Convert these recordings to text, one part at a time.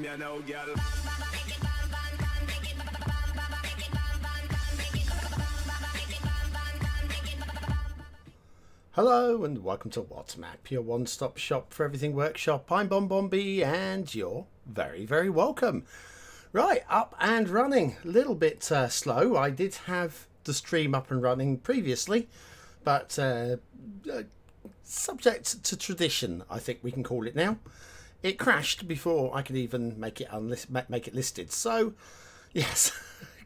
you now, girl. Hello and welcome to What's Map, your one-stop shop for everything workshop. I'm BonBonB and you're very, very welcome. Right, up and running. A little bit slow. I did have the stream up and running previously, but subject to tradition, I think we can call it now. It crashed before I could even make it listed. So, yes,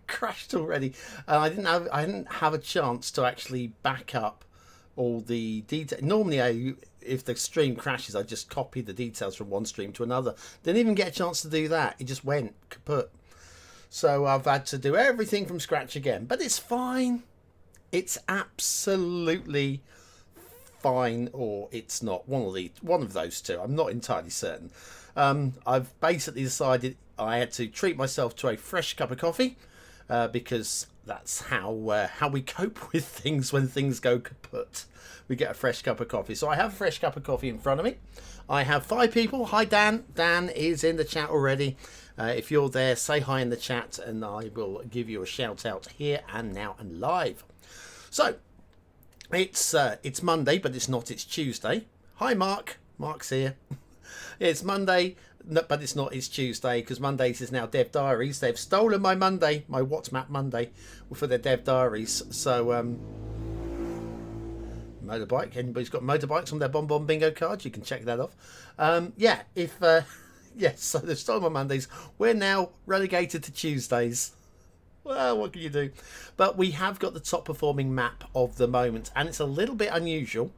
crashed already. I didn't have a chance to actually back up all the details. Normally, if the stream crashes, I just copy the details from one stream to another. Didn't even get a chance to do that. It just went kaput. So I've had to do everything from scratch again. But it's fine. It's absolutely fine, or it's not. One of those two. I'm not entirely certain. I've basically decided I had to treat myself to a fresh cup of coffee because that's how we cope with things when things go kaput. We get a fresh cup of coffee. So I have a fresh cup of coffee in front of me. I have 5 people. Hi, Dan. Dan is in the chat already. If you're there, say hi in the chat and I will give you a shout out here and now and live. So it's Monday, but it's not. It's Tuesday. Hi, Mark. Mark's here. It's Monday, but it's not. It's Tuesday because Mondays is now Dev Diaries. They've stolen my Monday, my What's Map Monday, for their Dev Diaries. So motorbike. Anybody's got motorbikes on their BonBon bingo cards, you can check that off. Yeah, yes. So they've stolen my Mondays. We're now relegated to Tuesdays. Well, what can you do? But we have got the top performing map of the moment, and it's a little bit unusual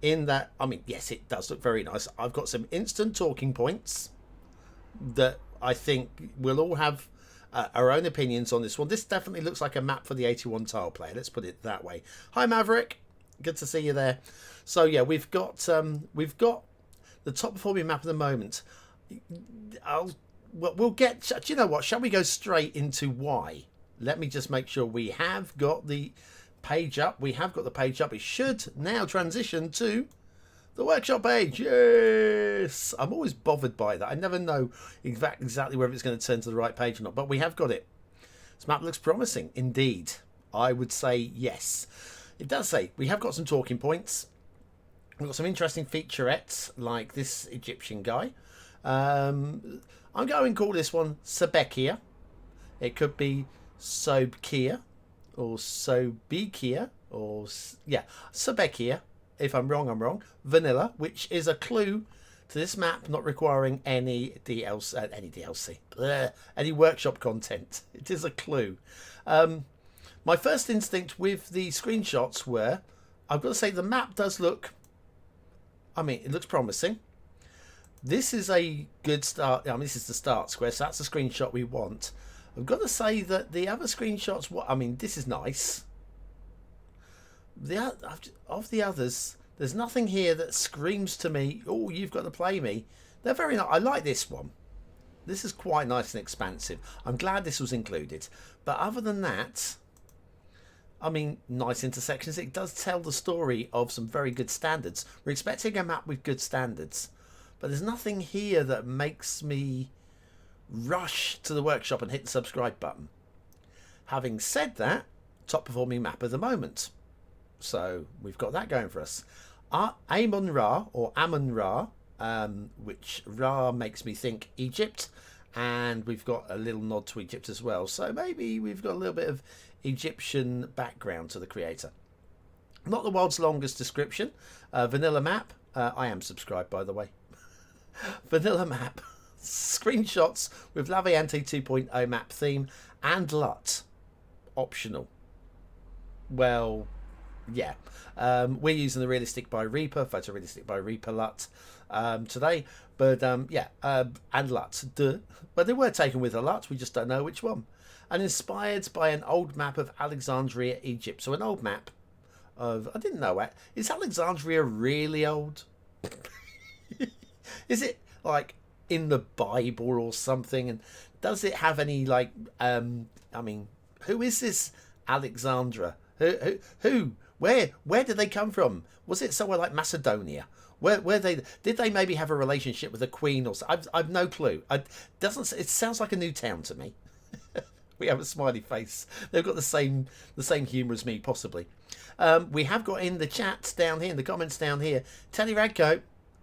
in that, I mean, yes, it does look very nice. I've got some instant talking points that I think we'll all have our own opinions on this one. This definitely looks like a map for the 81 tile player. Let's put it that way. Hi, Maverick. Good to see you there. So yeah, we've got the top performing map of the moment. We'll get. Do you know what? Shall we go straight into why? Let me just make sure we have got the page up. We have got the page up. It should now transition to the workshop page. Yes, I'm always bothered by that. I never know exactly whether it's going to turn to the right page or not, but we have got it. This map looks promising indeed. I would say yes. It does say we have got some talking points. We've got some interesting featurettes like this Egyptian guy. I'm going to call this one Sobekia. It could be Sobekia or Sobekia or yeah, Sobekia. If I'm wrong, I'm wrong. Vanilla, which is a clue to this map not requiring any DLC, any workshop content. It is a clue. My first instinct with the screenshots were, I've got to say the map does look, I mean, it looks promising. This is a good start. I mean, this is the start square, so that's the screenshot we want. I've got to say that the other screenshots, I mean, this is nice. Of the others, there's nothing here that screams to me, oh, you've got to play me. They're very nice. I like this one. This is quite nice and expansive. I'm glad this was included. But other than that, I mean, nice intersections. It does tell the story of some very good standards. We're expecting a map with good standards. But there's nothing here that makes me rush to the workshop and hit the subscribe button. Having said that, top performing map of the moment. So we've got that going for us. AmonRa or AmonRa, which Ra makes me think Egypt. And we've got a little nod to Egypt as well. So maybe we've got a little bit of Egyptian background to the creator. Not the world's longest description. Vanilla map. I am subscribed, by the way. Vanilla map. Screenshots with Laviante 2.0 map theme and LUT. Optional. Well, yeah. We're using the Realistic by Reaper, Photorealistic by Reaper LUT today. But yeah, and LUT. Duh. But they were taken with a LUT, we just don't know which one. And inspired by an old map of Alexandria, Egypt. So an old map of, I didn't know it. Is Alexandria really old? Is it like in the Bible or something? And does it have any like, I mean, who is this Alexandra? Who? Where did they come from? Was it somewhere like Macedonia? Where they did they maybe have a relationship with a queen or something? I've no clue. It sounds like a new town to me. We have a smiley face. They've got the same humour as me, possibly. We have got in the chat down here, in the comments down here, Teddy Radco.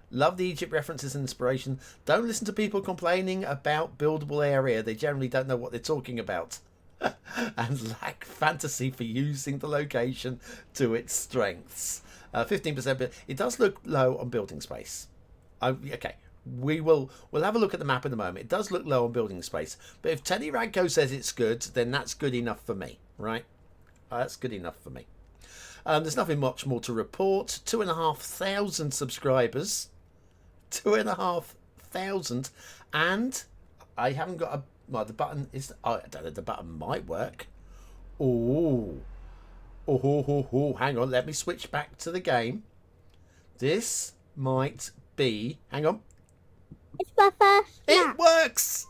Love the Egypt references and inspiration. Don't listen to people complaining about buildable area. They generally don't know what they're talking about. And lack fantasy for using the location to its strengths. 15%. It does look low on building space. Okay. We'll have a look at the map in a moment. It does look low on building space. But if Teddy Radco says it's good, then that's good enough for me. Right? That's good enough for me. There's nothing much more to report. 2,500 subscribers. 2,500, and I haven't got a. Well, the button is. I don't know. The button might work. Oh, hang on. Let me switch back to the game. This might be. Hang on. It's my first. It works.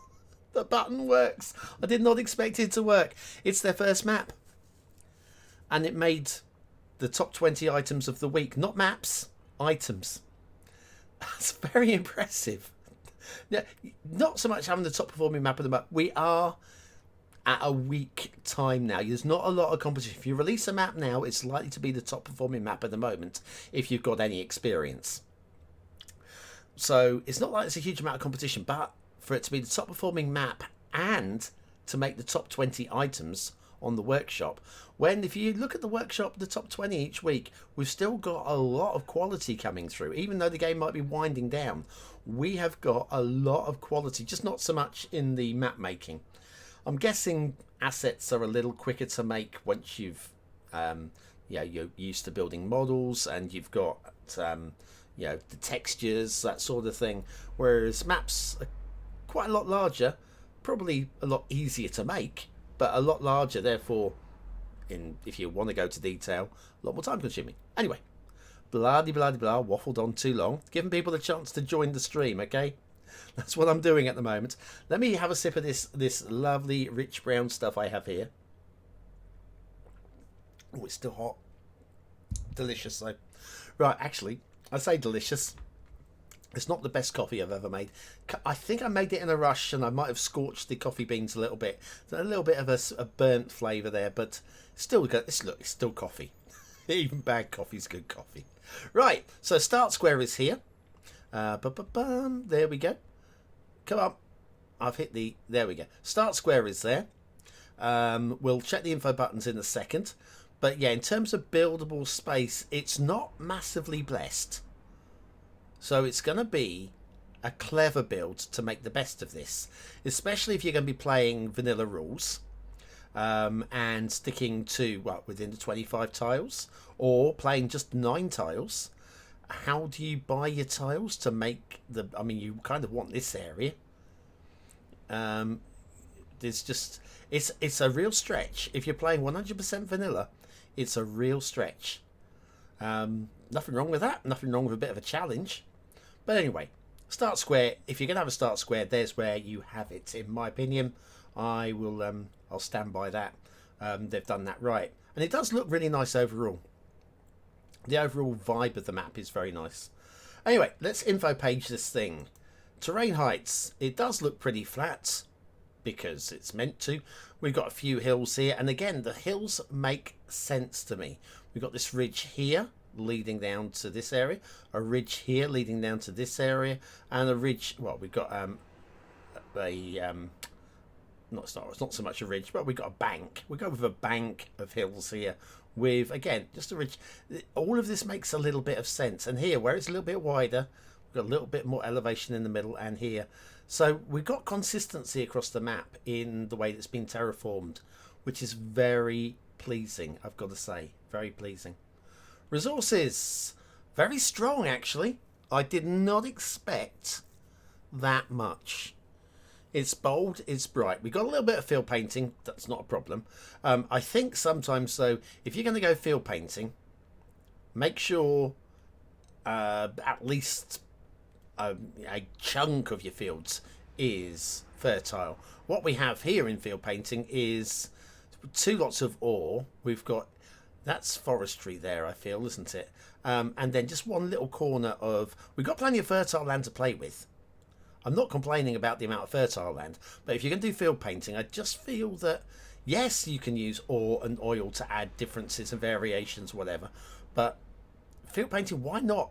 The button works. I did not expect it to work. It's their first map, and it made the top 20 items of the week. Not maps, items. That's very impressive. Yeah, not so much having the top performing map of the map. We are at a week time now. There's not a lot of competition. If you release a map now, it's likely to be the top performing map at the moment if you've got any experience. So it's not like it's a huge amount of competition, but for it to be the top performing map and to make the top 20 items on the workshop, when if you look at the workshop, the top 20 each week, we've still got a lot of quality coming through. Even though the game might be winding down, we have got a lot of quality, just not so much in the map making. I'm guessing assets are a little quicker to make once you've you're used to building models and you've got the textures, that sort of thing, whereas maps are quite a lot larger, probably a lot easier to make, but a lot larger, therefore, if you want to go to detail, a lot more time consuming. Anyway, blah blah blah, waffled on too long, giving people the chance to join the stream. Okay, that's what I'm doing at the moment. Let me have a sip of this lovely rich brown stuff I have here. Oh, it's still hot. Delicious though. Right, actually, I say delicious. It's not the best coffee I've ever made. I think I made it in a rush and I might have scorched the coffee beans a little bit. There's a little bit of a burnt flavour there, but still good. It's still coffee. Even bad coffee's good coffee. Right, so Start Square is here. There we go. Come on. I've hit the... There we go. Start Square is there. We'll check the info buttons in a second. But yeah, in terms of buildable space, it's not massively blessed. So it's going to be a clever build to make the best of this, especially if you're going to be playing vanilla rules and sticking to, within the 25 tiles, or playing just 9 tiles. How do you buy your tiles to make the... I mean, you kind of want this area. There's just... It's a real stretch. If you're playing 100% vanilla, it's a real stretch. Nothing wrong with that. Nothing wrong with a bit of a challenge. But anyway, Start Square. If you're going to have a Start Square, there's where you have it. In my opinion, I'll stand by that. They've done that right. And it does look really nice overall. The overall vibe of the map is very nice. Anyway, let's info page this thing. Terrain heights. It does look pretty flat because it's meant to. We've got a few hills here. And again, the hills make sense to me. We've got this ridge here leading down to this area, a ridge here leading down to this area, and a ridge... Well, we've got it's not so much a ridge, but we've got a bank. We go with a bank of hills here with, again, just a ridge. All of this makes a little bit of sense. And here, where it's a little bit wider, we've got a little bit more elevation in the middle and here. So we've got consistency across the map in the way that's been terraformed, which is very pleasing, I've got to say. Very pleasing. Resources. Very strong, actually. I did not expect that much. It's bold, it's bright. We've got a little bit of field painting. That's not a problem. I think sometimes, though, if you're going to go field painting, make sure at least a chunk of your fields is fertile. What we have here in field painting is 2 lots of ore. We've got That's forestry there, I feel, isn't it? And then just one little corner of... We've got plenty of fertile land to play with. I'm not complaining about the amount of fertile land, but if you're going to do field painting, I just feel that, yes, you can use ore and oil to add differences and variations, whatever, but field painting, why not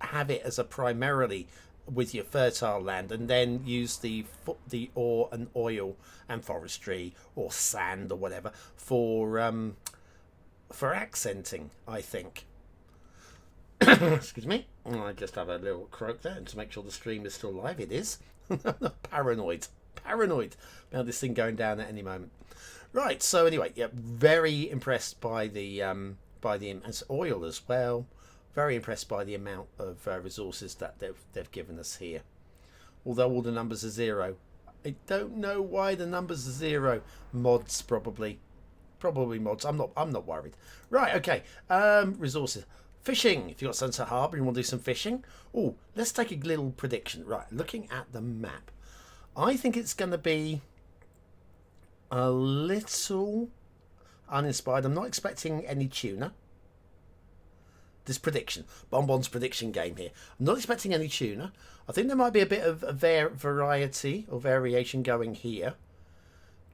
have it as a primarily with your fertile land and then use the ore and oil and forestry or sand or whatever for accenting, I think. Excuse me. I just have a little croak there to make sure the stream is still live. It is. Paranoid about this thing going down at any moment. Right. So anyway, yeah, very impressed by the and oil as well. Very impressed by the amount of resources that they've given us here. Although all the numbers are 0, I don't know why the numbers are 0. Mods probably mods. I'm not worried. Right. Okay. Resources. Fishing. If you've got Sunset Harbour and you want to do some fishing. Oh, let's take a little prediction. Right, looking at the map. I think it's going to be a little uninspired. I'm not expecting any tuna. This prediction. BonBon's prediction game here. I'm not expecting any tuna. I think there might be a bit of a variety or variation going here.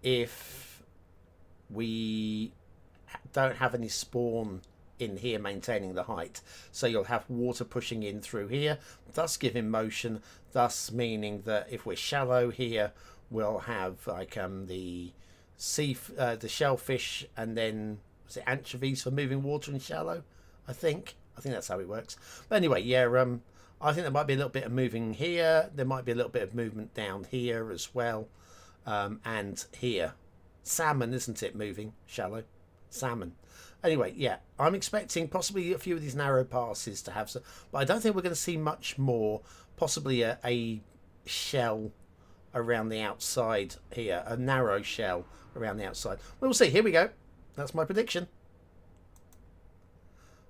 If we don't have any spawn in here maintaining the height, so you'll have water pushing in through here, thus giving motion, thus meaning that if we're shallow here, we'll have like the shellfish, and then was it anchovies for moving water in shallow? I think that's how it works. But anyway, yeah, I think there might be a little bit of moving here. There might be a little bit of movement down here as well, and here. Salmon, isn't it, moving shallow? Salmon. Anyway, yeah, I'm expecting possibly a few of these narrow passes to have some, but I don't think we're going to see much more. Possibly a shell around the outside here, a narrow shell around the outside. We'll see. Here we go. That's my prediction.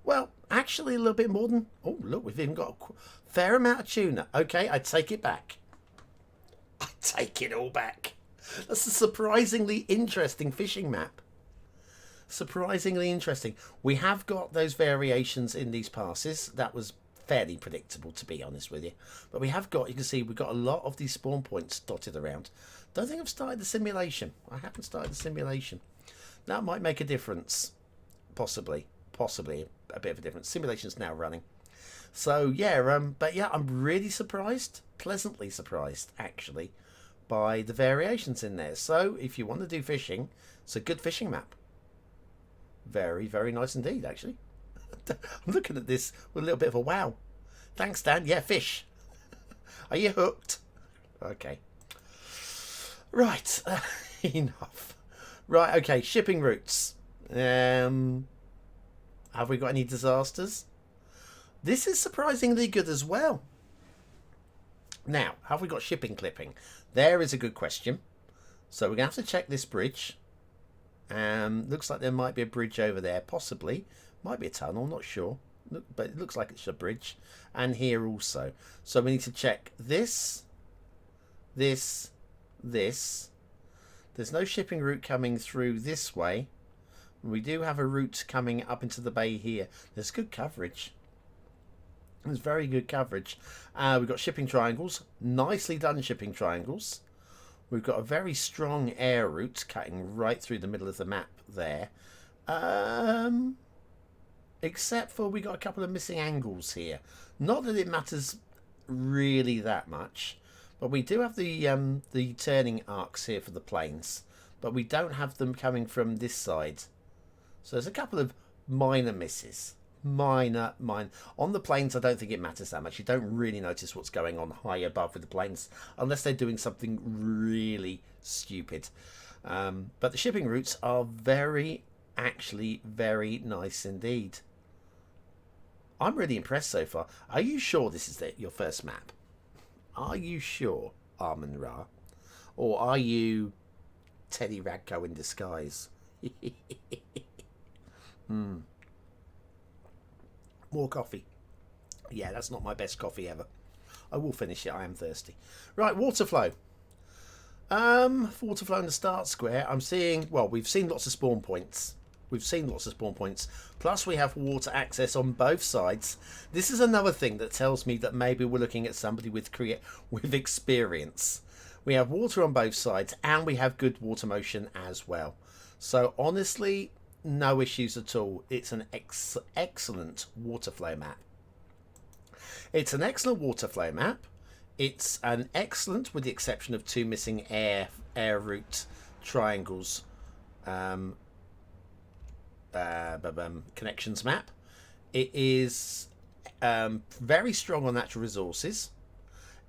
Well, actually a little bit more than... Oh, look, we've even got a fair amount of tuna. Okay, I take it back. I take it all back. That's a surprisingly interesting fishing map. Surprisingly interesting. We have got those variations in these passes. That was fairly predictable, to be honest with you. But we have got, you can see, we've got a lot of these spawn points dotted around. Don't think I've started the simulation. I haven't started the simulation. That might make a difference. Possibly a bit of a difference. Simulation's now running. So yeah, but yeah, I'm really surprised, pleasantly surprised actually, by the variations in there. So if you want to do fishing, it's a good fishing map. Very, very nice indeed, actually. I'm looking at this with a little bit of a wow. Thanks, Dan. Yeah, fish. Are you hooked? Okay. Right. Enough. Right, okay. Shipping routes. Have we got any disasters? This is surprisingly good as well. Now, have we got shipping clipping? There is a good question. So we're going to have to check this bridge. Looks like there might be a bridge over there, possibly. Might be a tunnel, not sure. But it looks like it's a bridge. And here also. So we need to check this. There's no shipping route coming through this way. We do have a route coming up into the bay here. There's good coverage. There's very good coverage. We've got shipping triangles. Nicely done shipping triangles. We've got a very strong air route cutting right through the middle of the map there. Except for we got a couple of missing angles here. Not that it matters really that much. But we do have the turning arcs here for the planes. But we don't have them coming from this side. So there's a couple of minor misses. Minor. On the planes, I don't think it matters that much. You don't really notice what's going on high above with the planes unless they're doing something really stupid. But the shipping routes are actually very nice indeed. I'm really impressed so far. Are you sure this is your first map? Are you sure, AmonRa? Or are you Teddy Radko in disguise? More coffee. Yeah, that's not my best coffee ever. I will finish it. I am thirsty. Right, water flow. Water flow in the start square. I'm seeing, well, we've seen lots of spawn points. We've seen lots of spawn points. Plus we have water access on both sides. This is another thing that tells me that maybe we're looking at somebody with experience. We have water on both sides and we have good water motion as well. So honestly, no issues at all. It's an excellent water flow map. It's an excellent water flow map. It's an excellent, with the exception of 2 missing air route triangles, connections map. It is very strong on natural resources.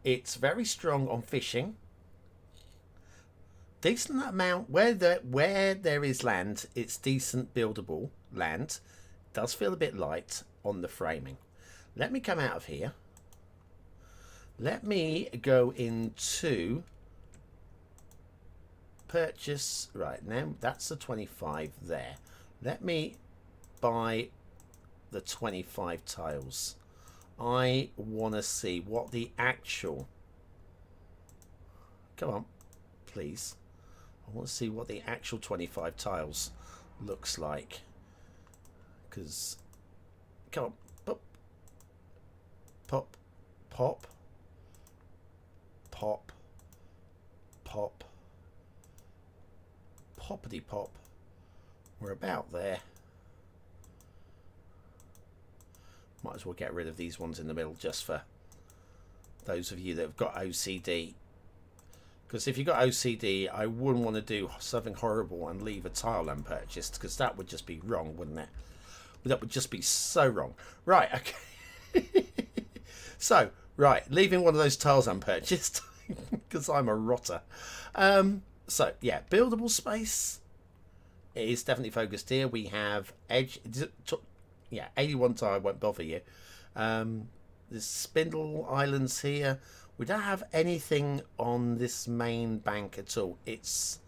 It's very strong on fishing. Decent amount where there is land. It's decent buildable land. Does feel a bit light on the framing. Let me come out of here. Let me go into purchase. Right, now that's the 25 there. Let me buy the 25 tiles. I want to see what the actual... Come on, please. I want to see what the actual 25 tiles looks like. Because... Come on. Pop. Pop. Pop. Pop. Pop. Poppity pop. We're about there. Might as well get rid of these ones in the middle just for those of you that have got OCD. Because if you've got OCD, I wouldn't want to do something horrible and leave a tile unpurchased, because that would just be wrong, wouldn't it? That would just be so wrong. Right, okay. So, right, leaving one of those tiles unpurchased, because I'm a rotter. So, yeah, buildable space. It is definitely focused here. We have edge... Yeah, 81 tile won't bother you. There's spindle islands here. We don't have anything on this main bank at all. It's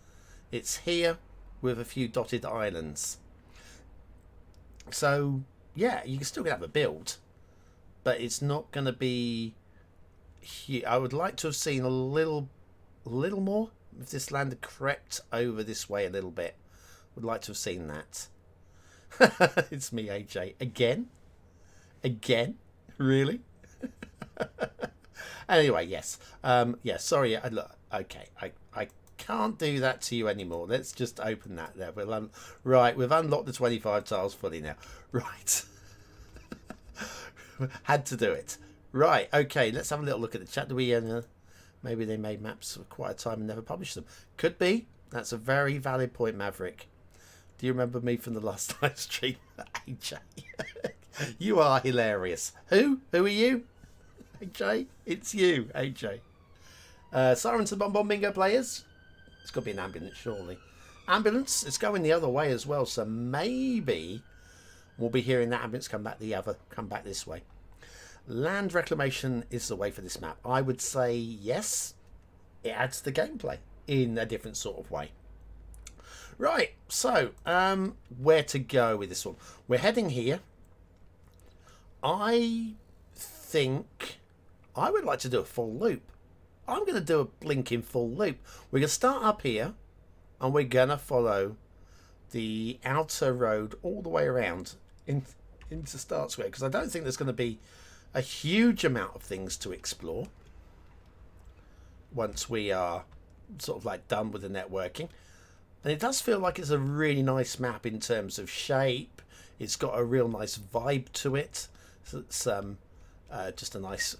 here with a few dotted islands. So, yeah, you can still have a build, but it's not going to be huge. I would like to have seen a little more. If this land had crept over this way a little bit, would like to have seen that. It's me, AJ. Again? Really? Anyway, yes. Yeah, sorry. Okay, I can't do that to you anymore. Let's just open that there. Right, we've unlocked the 25 tiles fully now. Right. Had to do it. Right, okay, let's have a little look at the chat. Do we... maybe they made maps for quite a time and never published them. Could be. That's a very valid point, Maverick. Do you remember me from the last live stream? AJ. You are hilarious. Who? Who are you? AJ? It's you, AJ. Sirens and BonBonB Bingo players. It's got to be an ambulance, surely. Ambulance, it's going the other way as well, so maybe we'll be hearing that ambulance come back this way. Land reclamation is the way for this map. I would say yes. It adds to the gameplay in a different sort of way. Right, so where to go with this one? We're heading here. I think I would like to do a full loop. I'm going to do a blinking full loop. We're going to start up here and we're going to follow the outer road all the way around into Start Square, because I don't think there's going to be a huge amount of things to explore once we are sort of like done with the networking. And it does feel like it's a really nice map in terms of shape. It's got a real nice vibe to it. So it's just a nice,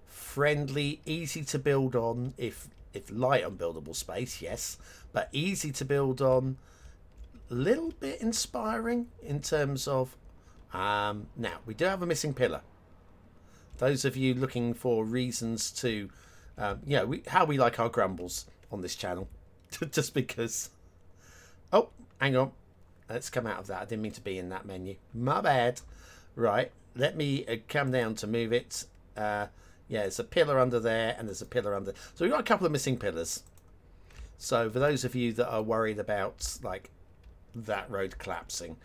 friendly, easy to build on, if light on buildable space, yes, but easy to build on. A little bit inspiring in terms of now we do have a missing pillar. Those of you looking for reasons to how we like our grumbles on this channel. Just because... Oh, hang on. Let's come out of that. I didn't mean to be in that menu. My bad. Right. Let me come down to move it. Yeah, there's a pillar under there and there's a pillar under... So we've got a couple of missing pillars. So for those of you that are worried about like that road collapsing,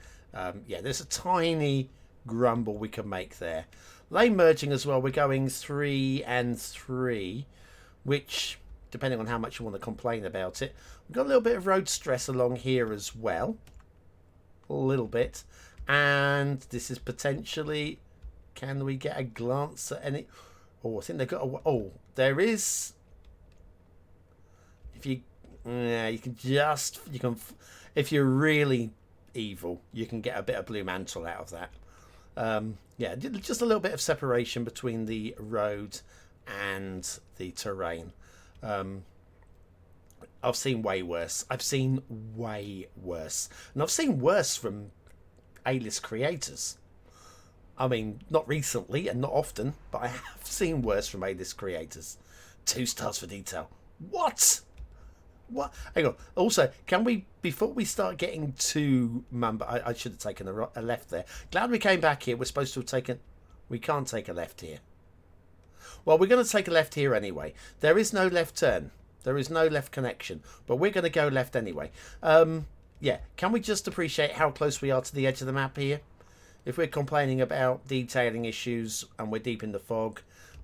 yeah, there's a tiny grumble we can make there. Lane merging as well. We're going 3 and 3, which... depending on how much you want to complain about it. We've got a little bit of road stress along here as well. little bit. And this is potentially, can we get a glance at any? Oh, I think they've got a, oh, there is, if you, yeah, you can just, you can, if you're really evil, you can get a bit of blue mantle out of that. Yeah, just a little bit of separation between the road and the terrain. I've seen way worse. I've seen way worse. And I've seen worse from A-list creators. I mean, not recently and not often, but I have seen worse from A-list creators. 2 stars for detail. What? What? Hang on. Also, can we, before we start getting to Mamba, I should have taken a left there. Glad we came back here. We're supposed to have taken, we can't take a left here. Well, we're going to take a left here anyway. There is no left turn. There is no left connection, but we're going to go left anyway. Yeah, can we just appreciate how close we are to the edge of the map here? If we're complaining about detailing issues and we're deep in the fog,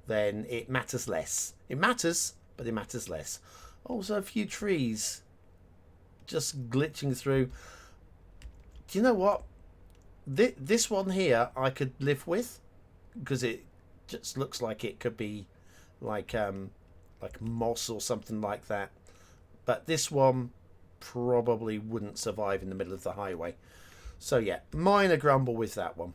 then it matters less. It matters, but it matters less. Also, a few trees just glitching through. Do you know what? This one here I could live with, because it just looks like it could be like moss or something like that. But this one probably wouldn't survive in the middle of the highway. So yeah, minor grumble with that one.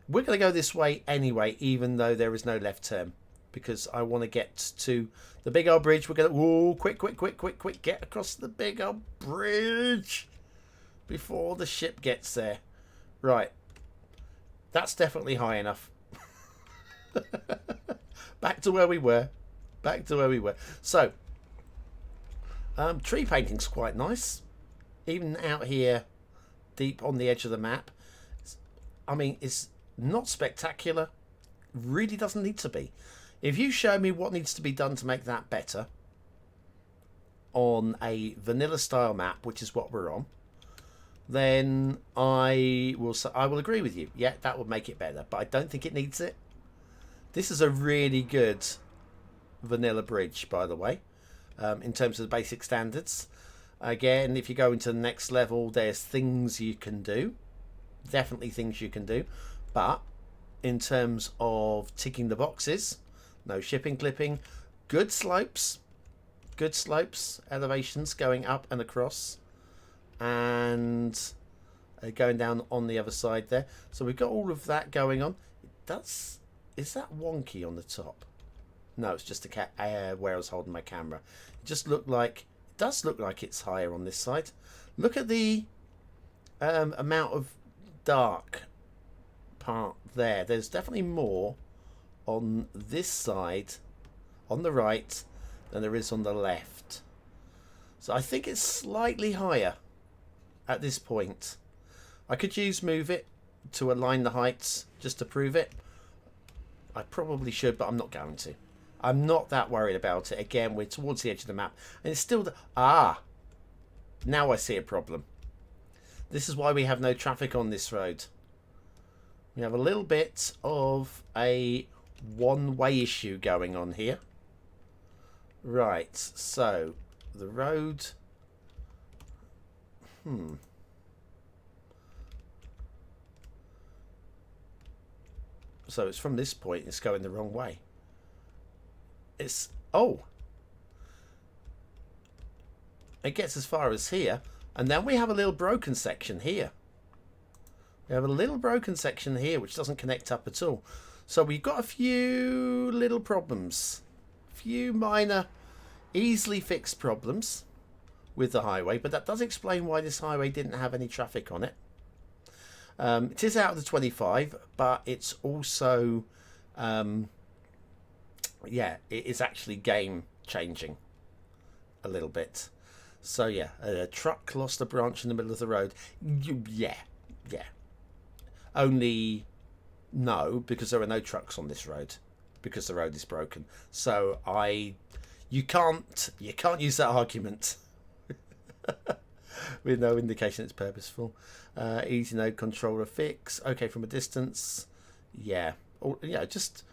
We're going to go this way anyway, even though there is no left turn, because I want to get to the big old bridge. We're going to, whoa, quick, get across the big old bridge before the ship gets there. Right, that's definitely high enough. Back to where we were. So, tree painting's quite nice. Even out here, deep on the edge of the map. I mean, it's not spectacular. Really doesn't need to be. If you show me what needs to be done to make that better on a vanilla style map, which is what we're on, then I will agree with you. Yeah, that would make it better, but I don't think it needs it. This is a really good vanilla bridge, by the way, in terms of the basic standards. Again, if you go into the next level, there's things you can do. Definitely things you can do. But in terms of ticking the boxes, no shipping clipping, good slopes, elevations going up and across, and going down on the other side there. So we've got all of that going on. Is that wonky on the top? No, it's just a cat where I was holding my camera. It just looked like, it does look like it's higher on this side. Look at the amount of dark part there. There's definitely more on this side, on the right, than there is on the left. So I think it's slightly higher at this point. I could use move it to align the heights just to prove it. I probably should, but I'm not going to. I'm not that worried about it. Again, we're towards the edge of the map. And it's still... now I see a problem. This is why we have no traffic on this road. We have a little bit of a one-way issue going on here. Right, so the road... So it's from this point, it's going the wrong way. It's... Oh! It gets as far as here. And then we have a little broken section here. We have a little broken section here, which doesn't connect up at all. So we've got a few little problems. A few minor, easily fixed problems with the highway. But that does explain why this highway didn't have any traffic on it. It is out of the 25, but it's also, yeah, it is actually game changing a little bit. So yeah, a truck lost a branch in the middle of the road. Yeah. Only no, because there are no trucks on this road, because the road is broken. So you can't use that argument with no indication it's purposeful. Easy node controller fix. Okay, from a distance. Yeah. Or, yeah, just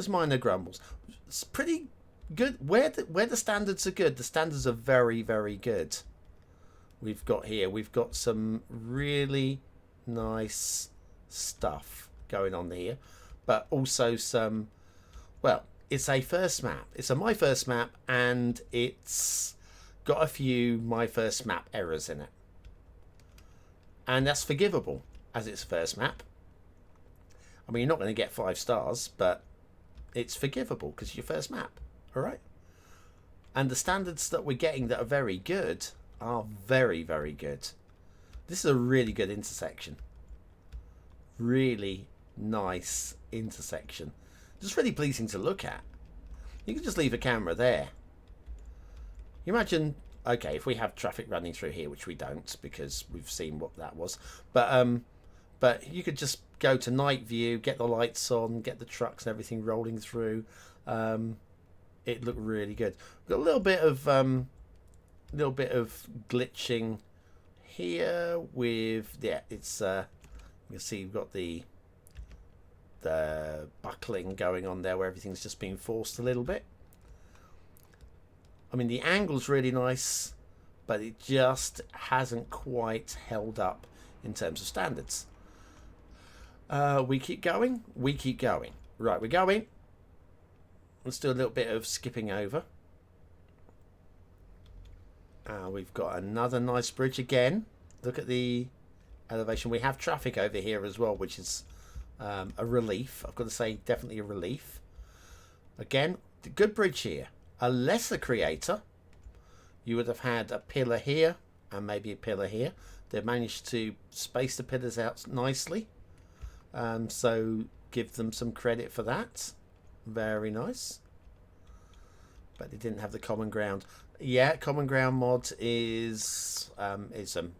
minor grumbles. It's pretty good. Where the standards are good, the standards are very, very good. We've got some really nice stuff going on here, but also some, well, it's a first map. It's a my first map, and it's got a few my first map errors in it. And that's forgivable as its first map. I mean, you're not going to get 5 stars, but it's forgivable because it's your first map. All right. And the standards that we're getting that are very good are very, very good. This is a really good intersection. Really nice intersection. Just really pleasing to look at. You can just leave a camera there. You imagine, okay, if we have traffic running through here, which we don't because we've seen what that was, but you could just go to night view, get the lights on, get the trucks and everything rolling through. It looked really good. We've got a little bit of glitching here with, yeah, it's you can see you've got the buckling going on there where everything's just being forced a little bit. I mean, the angle's really nice, but it just hasn't quite held up in terms of standards. We keep going. We keep going. Right, we're going. Let's do a little bit of skipping over. We've got another nice bridge again. Look at the elevation. We have traffic over here as well, which is a relief. I've got to say, definitely a relief. Again, the good bridge here. A lesser creator, you would have had a pillar here and maybe a pillar here. They've managed to space the pillars out nicely. So give them some credit for that. Very nice. But they didn't have the common ground. Yeah, common ground mod is a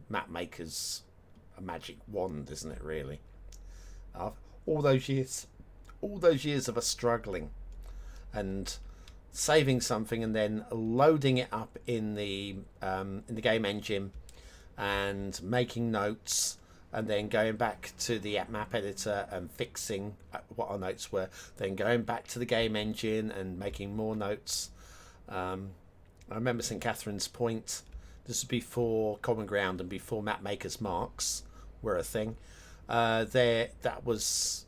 map maker's a magic wand, isn't it? Really. All those years of us struggling and saving something and then loading it up in the game engine and making notes and then going back to the map editor and fixing what our notes were, then going back to the game engine and making more notes. I remember St. Catherine's Point. This was before Common Ground and before map makers marks were a thing. That was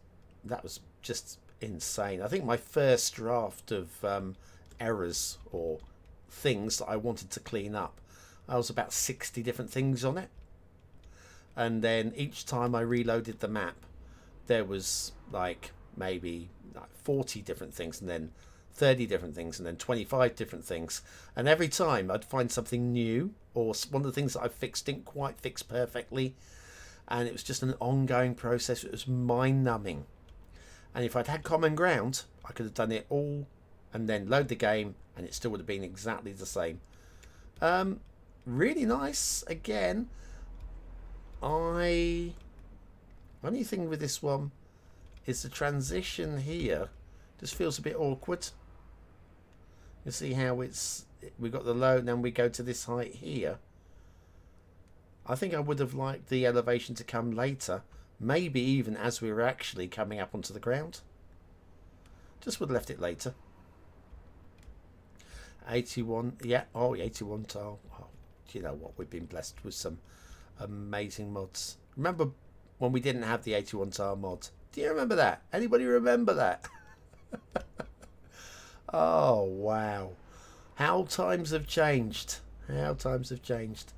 just insane. I think my first draft of errors or things that I wanted to clean up, I was about 60 different things on it. And then each time I reloaded the map, there was like maybe like 40 different things, and then 30 different things, and then 25 different things. And every time I'd find something new, or one of the things that I fixed didn't quite fix perfectly. And it was just an ongoing process. It was mind-numbing. And if I'd had common ground, I could have done it all and then load the game, and it still would have been exactly the same. Really nice. Again, only thing with this one is the transition here just feels a bit awkward. You see how we got the low and then we go to this height here. I think I would have liked the elevation to come later, maybe even as we were actually coming up onto the ground. Just would have left it later. 81, yeah, oh, 81 tile. Oh, do you know what? We've been blessed with some amazing mods. Remember when we didn't have the 81 tile mod? Do you remember that? Anybody remember that? Oh, wow. How times have changed. How times have changed.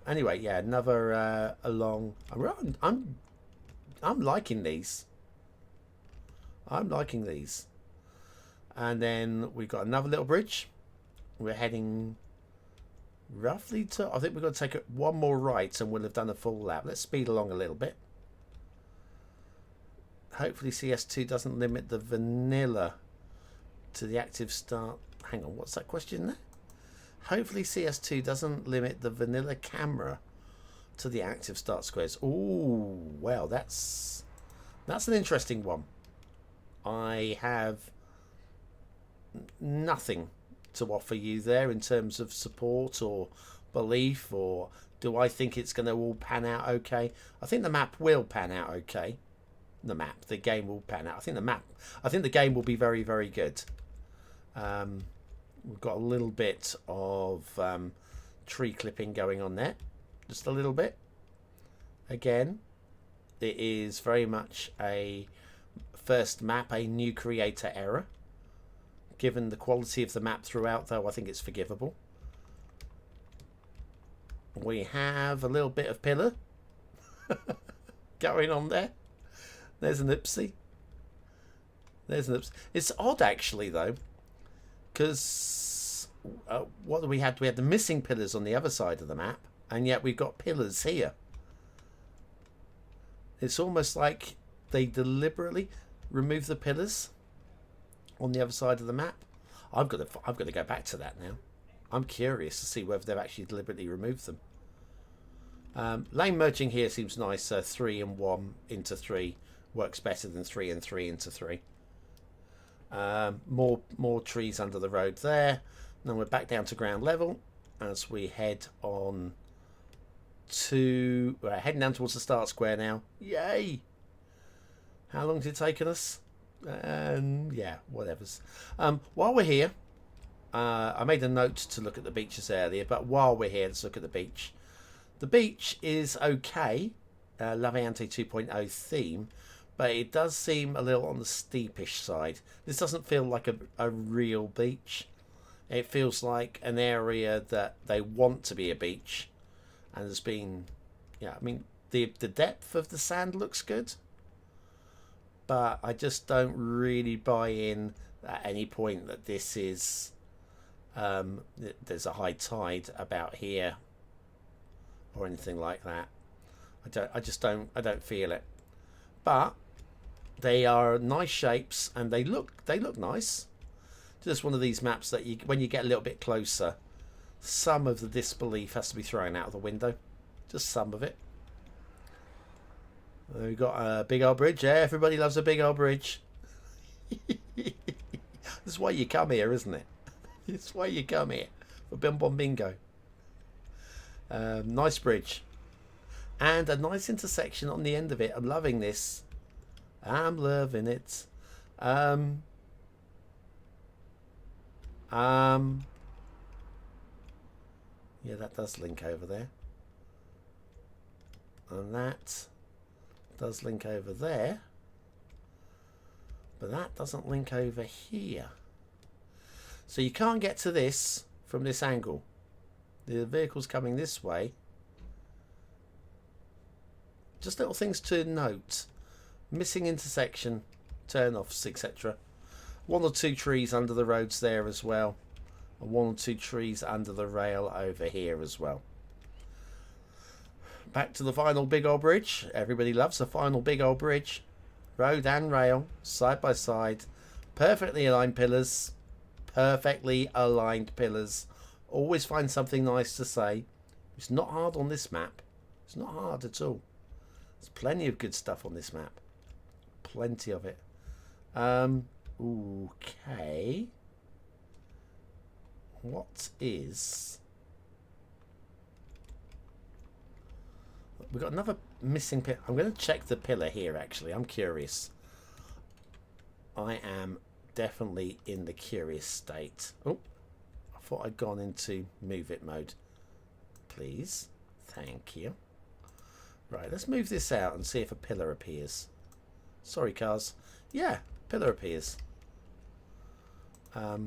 Anyway, yeah, another along. I'm liking these. I'm liking these. And then we've got another little bridge. We're heading roughly to, I think we've got to take one more right and we'll have done a full lap. Let's speed along a little bit. Hopefully CS2 doesn't limit the vanilla to the active start. Hang on, what's that question there? Hopefully CS2 doesn't limit the vanilla camera to the active start squares. Ooh, well, that's an interesting one. I have nothing to offer you there in terms of support or belief, or do I think it's going to all pan out okay? I think the map will pan out okay. The game will pan out. I think the game will be very, very good. We've got a little bit of tree clipping going on there, just a little bit. again, it is very much a first map, a new creator error. Given the quality of the map throughout, though, I think it's forgivable. We have a little bit of pillar going on there. There's an oopsie. There's an oopsie. It's odd, actually, though, because what we had? We had the missing pillars on the other side of the map, and yet we've got pillars here. It's almost like they deliberately remove the pillars on the other side of the map. I've got to go back to that now. I'm curious to see whether they've actually deliberately removed them. Lane merging here seems nicer. 3 and 1 into 3 works better than 3 and 3 into 3. More trees under the road there. Then we're back down to ground level as we head on to... We're heading down towards the start square now. Yay! How long did it take us? Yeah, whatever's. While we're here, I made a note to look at the beaches earlier, but while we're here, let's look at the beach. The beach is okay, Laviante 2.0 theme, but it does seem a little on the steepish side. This doesn't feel like a real beach. It feels like an area that they want to be a beach, and there's been, yeah, I mean, the depth of the sand looks good, but I just don't really buy in at any point that this is there's a high tide about here or anything like that. I don't feel it. But they are nice shapes and they look nice. Just one of these maps that when you get a little bit closer, some of the disbelief has to be thrown out of the window. Just some of it. We've got a big old bridge. Yeah, everybody loves a big old bridge. This is why you come here, isn't it? It's why you come here for BonBonB Bingo. Nice bridge. And a nice intersection on the end of it. I'm loving this. I'm loving it. Yeah, that does link over there. And that does link over there. But that doesn't link over here. So you can't get to this from this angle. The vehicle's coming this way. Just little things to note. Missing intersection, turn-offs, etc. 1 or 2 trees under the roads there as well. And 1 or 2 trees under the rail over here as well. Back to the final big old bridge. Everybody loves the final big old bridge. Road and rail, side by side. Perfectly aligned pillars. Perfectly aligned pillars. Always find something nice to say. It's not hard on this map. It's not hard at all. There's plenty of good stuff on this map. Plenty of it. Okay. What is... We've got another missing pillar. I'm going to check the pillar here, actually. I'm curious. I am definitely in the curious state. Oh, I thought I'd gone into move it mode. Please. Thank you. Right, let's move this out and see if a pillar appears. Sorry, cars. Yeah, pillar appears. I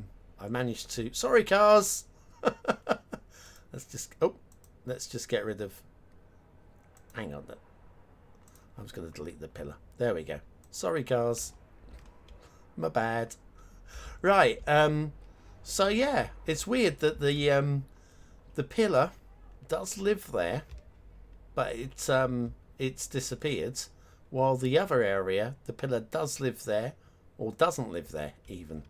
managed to... Sorry, cars! Let's just get rid of... Hang on. I was going to delete the pillar. There we go. Sorry, cars. My bad. Right. So yeah, it's weird that the pillar does live there, but it's disappeared, while the other area, the pillar does live there, or doesn't live there even.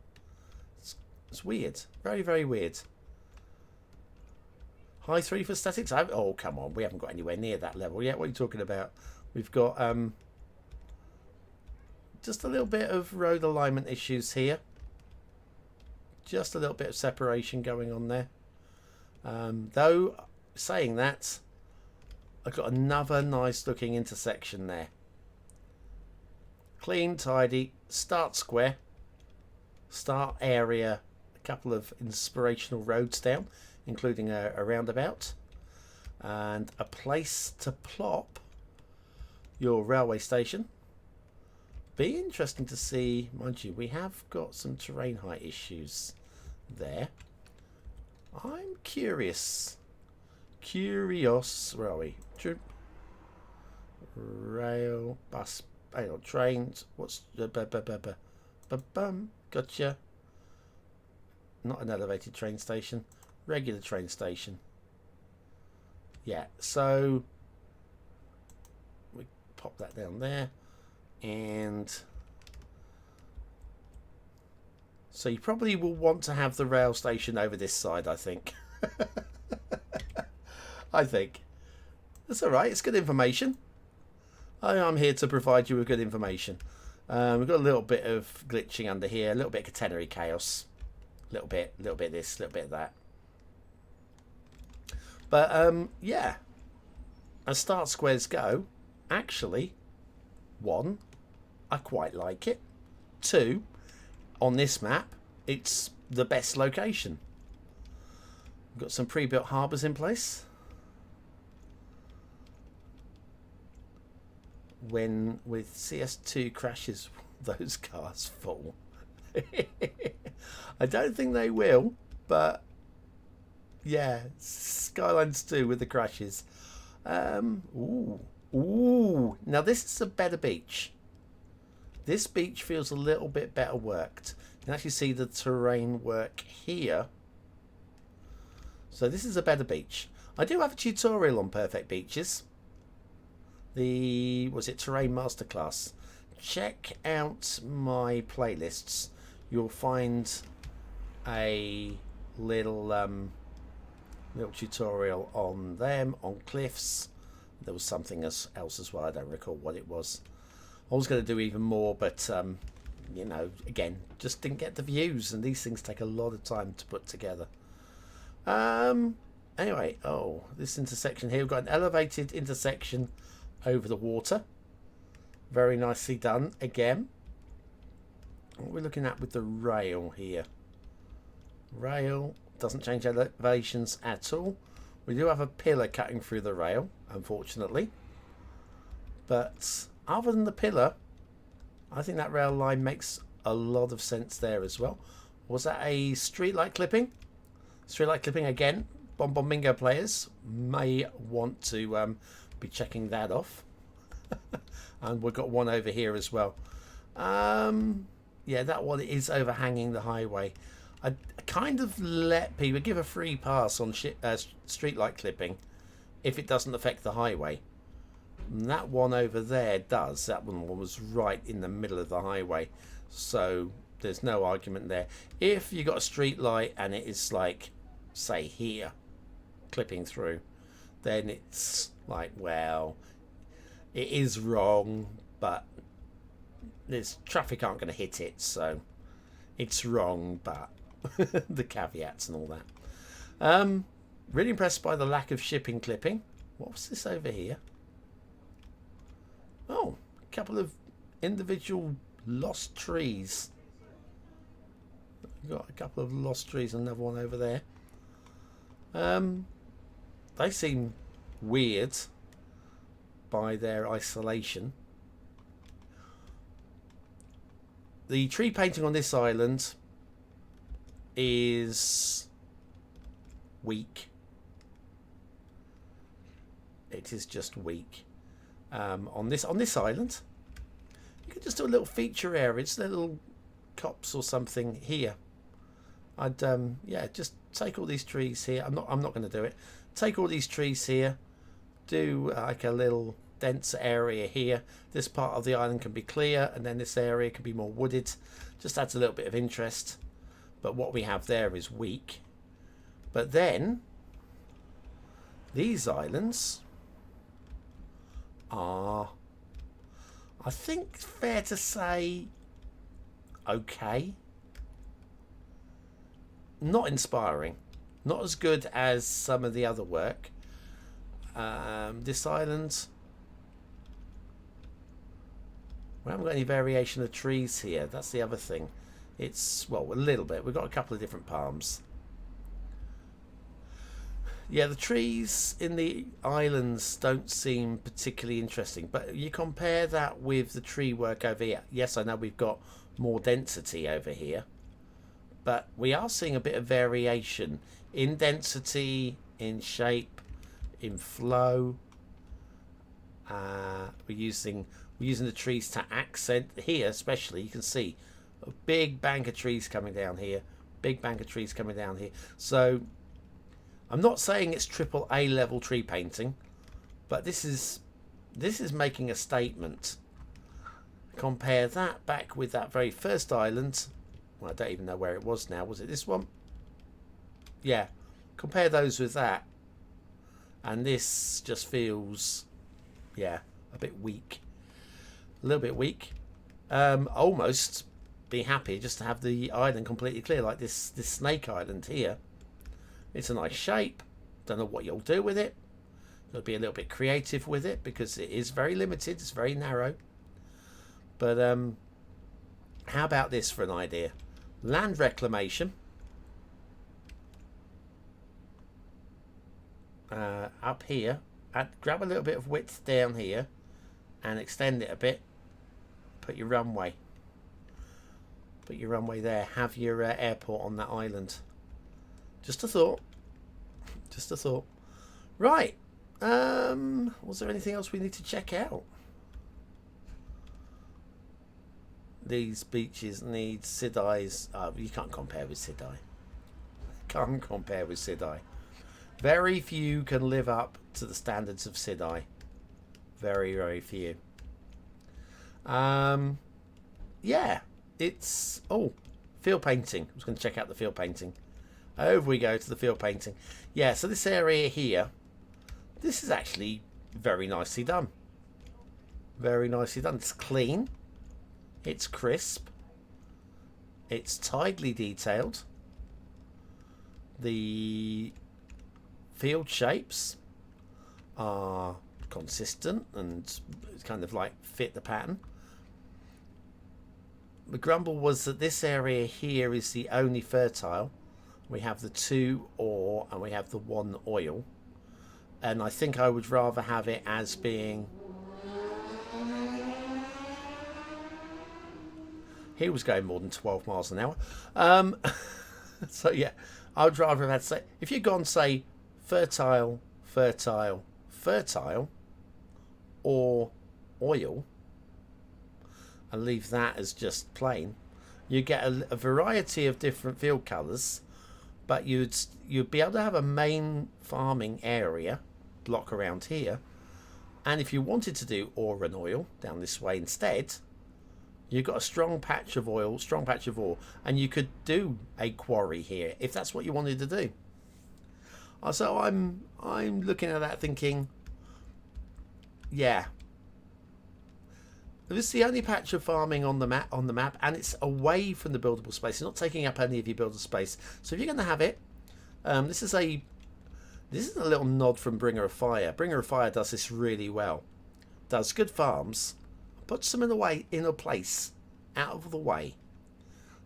It's weird. Very, very weird. High 3 for statics? Oh, come on. We haven't got anywhere near that level yet. What are you talking about? We've got just a little bit of road alignment issues here. Just a little bit of separation going on there. Though, saying that, I've got another nice looking intersection there. Clean, tidy, start square, start area, a couple of inspirational roads down, including a roundabout, and a place to plop your railway station. Be interesting to see, mind you, we have got some terrain height issues there. I'm curious. Where are we? Rail, bus, hang on, trains. What's gotcha. Not an elevated train station, regular train station. Yeah, so we pop that down there, and so you probably will want to have the rail station over this side, I think. I think that's all right. It's good information. I'm here to provide you with good information. We've got a little bit of glitching under here, a little bit of catenary chaos, a little bit this, a little bit of that. But yeah, as start squares go, actually, 1, I quite like it. 2, on this map, it's the best location. We've got some pre-built harbours in place. When with CS2 crashes, those cars fall. I don't think they will, but yeah, Skylines 2 with the crashes. Ooh. Now this is a better beach. This beach feels a little bit better worked. You can actually see the terrain work here. So this is a better beach. I do have a tutorial on perfect beaches. Was it Terrain Masterclass? Check out my playlists. You'll find a little tutorial on them, on cliffs. There was something else as well. I don't recall what it was. I was going to do even more, but you know, again, just didn't get the views, and these things take a lot of time to put together. Anyway, this intersection here, we've got an elevated intersection over the water. Very nicely done again. What we're looking at with the rail here. Rail doesn't change elevations at all. We do have a pillar cutting through the rail, unfortunately. But other than the pillar, I think that rail line makes a lot of sense there as well. Was that a streetlight clipping? Streetlight clipping again. BonBonBingo players may want to be checking that off. And we've got one over here as well. Yeah, that one is overhanging the highway. I kind of let people give a free pass on streetlight clipping if it doesn't affect the highway. And that one over there does. That one was right in the middle of the highway, so there's no argument there. If you got a street light and it is like, say here, clipping through, then it's like, well, it is wrong, but there's traffic aren't going to hit it, so it's wrong, but the caveats and all that. Really impressed by the lack of shipping clipping. What was this over here? Oh, a couple of individual lost trees. We've got a couple of lost trees, another one over there. They seem weird by their isolation. The tree painting on this island is weak. It is just weak. On this island, you could just do a little feature area, just little cops or something here. I'd yeah, just take all these trees here. I'm not going to do it. Take all these trees here. Do like a little dense area here. This part of the island can be clear, and then this area can be more wooded. Just adds a little bit of interest. But what we have there is weak. But then these islands are, I think, fair to say, okay. Not inspiring. Not as good as some of the other work. This island, we haven't got any variation of trees here. That's the other thing. It's, well, a little bit. We've got a couple of different palms. Yeah, the trees in the islands don't seem particularly interesting, but you compare that with the tree work over here. Yes, I know we've got more density over here, but we are seeing a bit of variation in density, in shape, in flow. We're using the trees to accent here, especially. You can see a big bank of trees coming down here, big bank of trees coming down here. So I'm not saying it's triple A level tree painting, but this is making a statement. Compare that back with that very first island. Well, I don't even know where it was now. Was it this one? Yeah. Compare those with that. And this just feels, yeah, a bit weak. A little bit weak. Almost be happy just to have the island completely clear, like this snake island here. It's a nice shape. Don't know what you'll do with it. You'll be a little bit creative with it because it is very limited. It's very narrow. But how about this for an idea? Land reclamation. Up here. Grab a little bit of width down here and extend it a bit. Put your runway. Put your runway there. Have your airport on that island. Just a thought. Just a thought. Right. Was there anything else we need to check out? These beaches need Cities. You can't compare with Cities. Can't compare with Cities. Very few can live up to the standards of Cities. Very, very few. Yeah. It's... Oh, field painting. I was going to check out the field painting. Over we go to the field painting. Yeah, so this area here, this is actually very nicely done. Very nicely done. It's clean. It's crisp. It's tidily detailed. The field shapes are consistent and kind of like fit the pattern. The grumble was that this area here is the only fertile. We have the 2 ore and we have the 1 oil. And I think I would rather have it as being... He was going more than 12 miles an hour. So yeah, I would rather have had, say, if you'd gone, say, fertile, fertile, fertile, or oil, and leave that as just plain, you get a variety of different field colours, but you'd be able to have a main farming area block around here, and if you wanted to do ore and oil down this way instead, you've got a strong patch of oil, strong patch of ore, and you could do a quarry here if that's what you wanted to do. So I'm looking at that thinking, yeah, this is the only patch of farming on the map, and it's away from the buildable space. It's not taking up any of your buildable space. So if you're going to have it, this is a little nod from Bringer of Fire. Bringer of Fire does this really well. Does good farms, puts them in a place out of the way,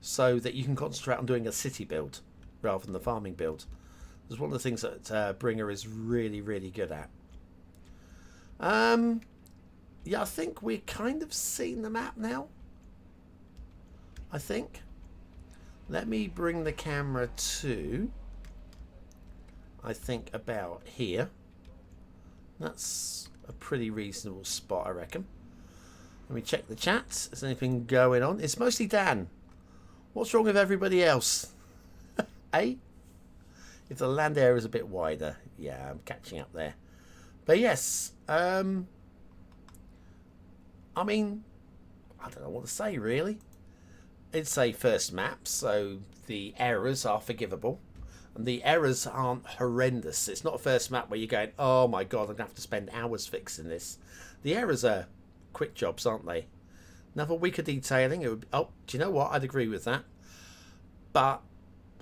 so that you can concentrate on doing a city build rather than the farming build. It's one of the things that Bringer is really, really good at. Yeah, I think we're kind of seeing the map now. I think. Let me bring the camera to, I think, about here. That's a pretty reasonable spot, I reckon. Let me check the chat. Is anything going on? It's mostly Dan. What's wrong with everybody else? Eh? If the land area is a bit wider. Yeah, I'm catching up there. But yes, I mean, I don't know what to say, really. It's a first map, so the errors are forgivable. And the errors aren't horrendous. It's not a first map where you're going, oh my god, I'm going to have to spend hours fixing this. The errors are quick jobs, aren't they? Another week of detailing. It would be, oh, do you know what? I'd agree with that. But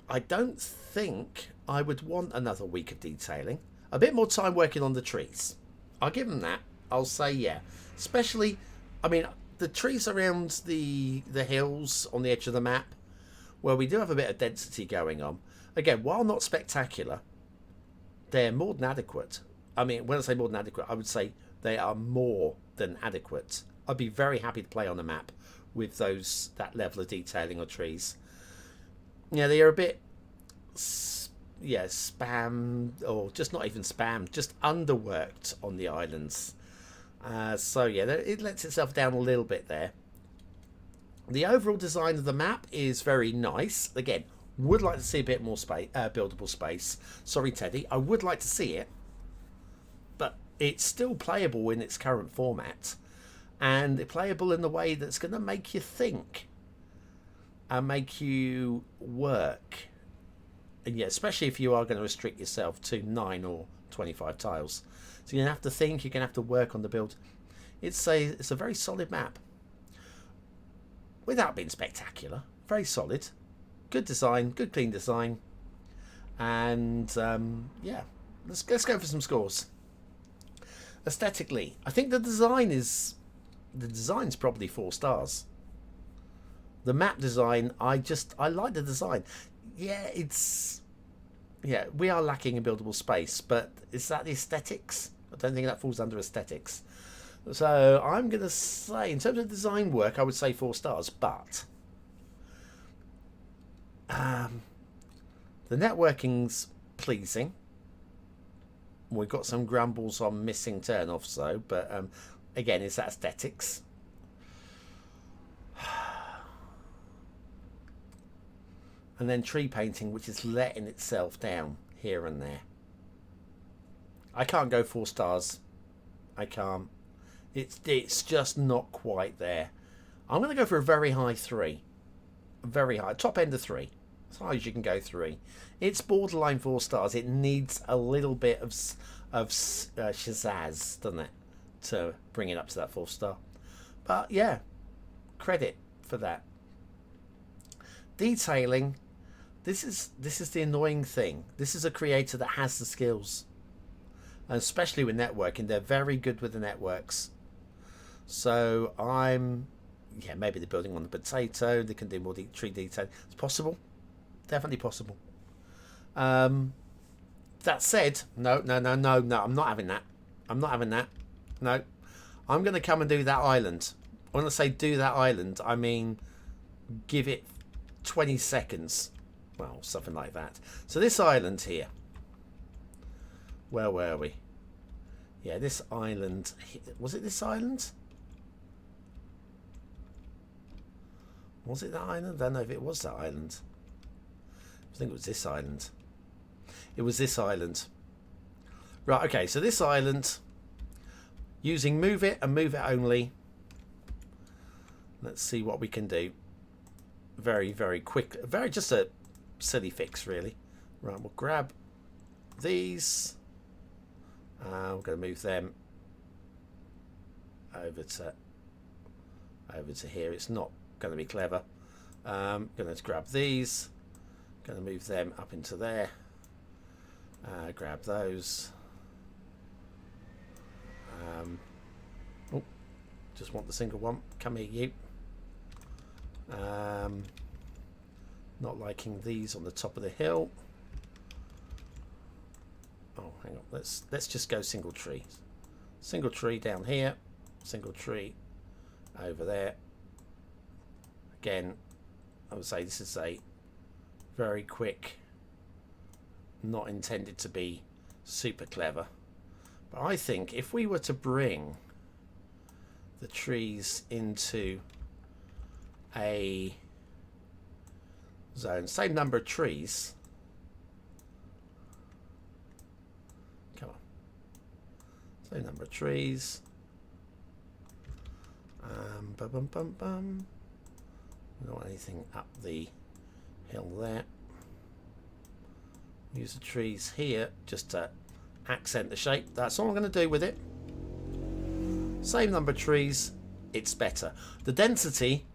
I don't think I would want another week of detailing. A bit more time working on the trees. I'll give them that. I'll say yeah. Especially, I mean, the trees around the hills on the edge of the map, where we do have a bit of density going on. Again, while not spectacular, they're more than adequate. I mean, when I say more than adequate, I would say they are more than adequate. I'd be very happy to play on a map with that level of detailing or trees. Yeah, they are a bit, spam, or just not even spam, just underworked on the islands. So yeah, it lets itself down a little bit there. The overall design of the map is very nice. Again, would like to see a bit more space, buildable space. Sorry, Teddy, I would like to see it, but it's still playable in its current format, and it's playable in the way that's going to make you think and make you work. And yeah, especially if you are going to restrict yourself to 9 or 25 tiles. So you're going to have to think, you're going to have to work on the build. It's a very solid map. Without being spectacular. Very solid. Good design, good clean design. And yeah, let's go for some scores. Aesthetically, I think the design's probably 4 stars. The map design, I like the design. Yeah, we are lacking in buildable space, but is that the aesthetics? I don't think that falls under aesthetics. So I'm going to say, in terms of design work, I would say 4 stars, but the networking's pleasing. We've got some grumbles on missing turn-offs, though, but again, it's that aesthetics. And then tree painting, which is letting itself down here and there. I can't go 4 stars. I can't. It's just not quite there. I'm going to go for a very high 3. Very high. Top end of 3. As high as you can go 3. It's borderline 4 stars. It needs a little bit of shazazz, doesn't it? To bring it up to that 4 star. But yeah, credit for that. Detailing. This is the annoying thing. This is a creator that has the skills. And especially with networking. They're very good with the networks. So maybe they're building on the potato. They can do more tree detail. It's possible. Definitely possible. That said, no. I'm not having that. I'm not having that. No. I'm going to come and do that island. When I say do that island, I mean give it 20 seconds. Well, something like that. So this island here. Where were we? Yeah, this island. Was it this island? Was it that island? I don't know if it was that island. I think it was this island. It was this island. Right, okay, so this island, using move it and move it only. Let's see what we can do. Very, very quick. Just a silly fix, really. Right, we'll grab these. We're going to move them over to here. It's not going to be clever. Going to grab these. Going to move them up into there. Grab those. Just want the single one. Come here, you. Not liking these on the top of the hill. Oh, hang on. Let's just go single tree. Single tree down here. Single tree over there. Again, I would say this is a very quick, not intended to be super clever. But I think if we were to bring the trees into a zone, same number of trees. Come on. Same number of trees. We don't want anything up the hill there. Use the trees here just to accent the shape. That's all I'm going to do with it. Same number of trees, it's better. The density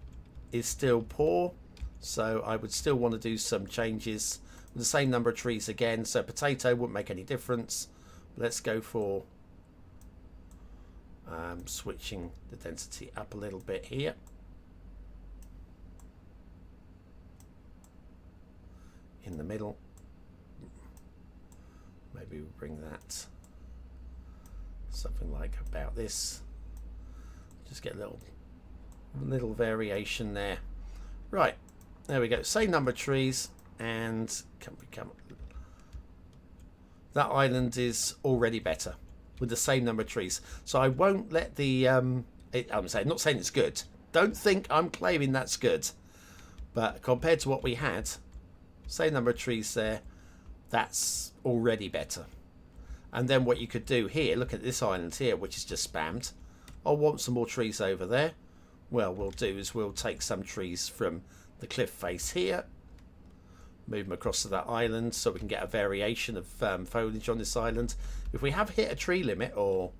is still poor, so I would still want to do some changes with the same number of trees again. So potato wouldn't make any difference. Let's go for switching the density up a little bit here. In the middle. Maybe maybe we'll bring that something like about this. Just get a little variation there. Right, there we go. Same number of trees, and can we come? That island is already better with the same number of trees. So I won't let the I'm not saying it's good. Don't think I'm claiming that's good. But compared to what we had, same number of trees there, that's already better. And then what you could do here, look at this island here, which is just spammed. I want some more trees over there. Well, we'll do is we'll take some trees from the cliff face here, move them across to that island so we can get a variation of foliage on this island. If we have hit a tree limit or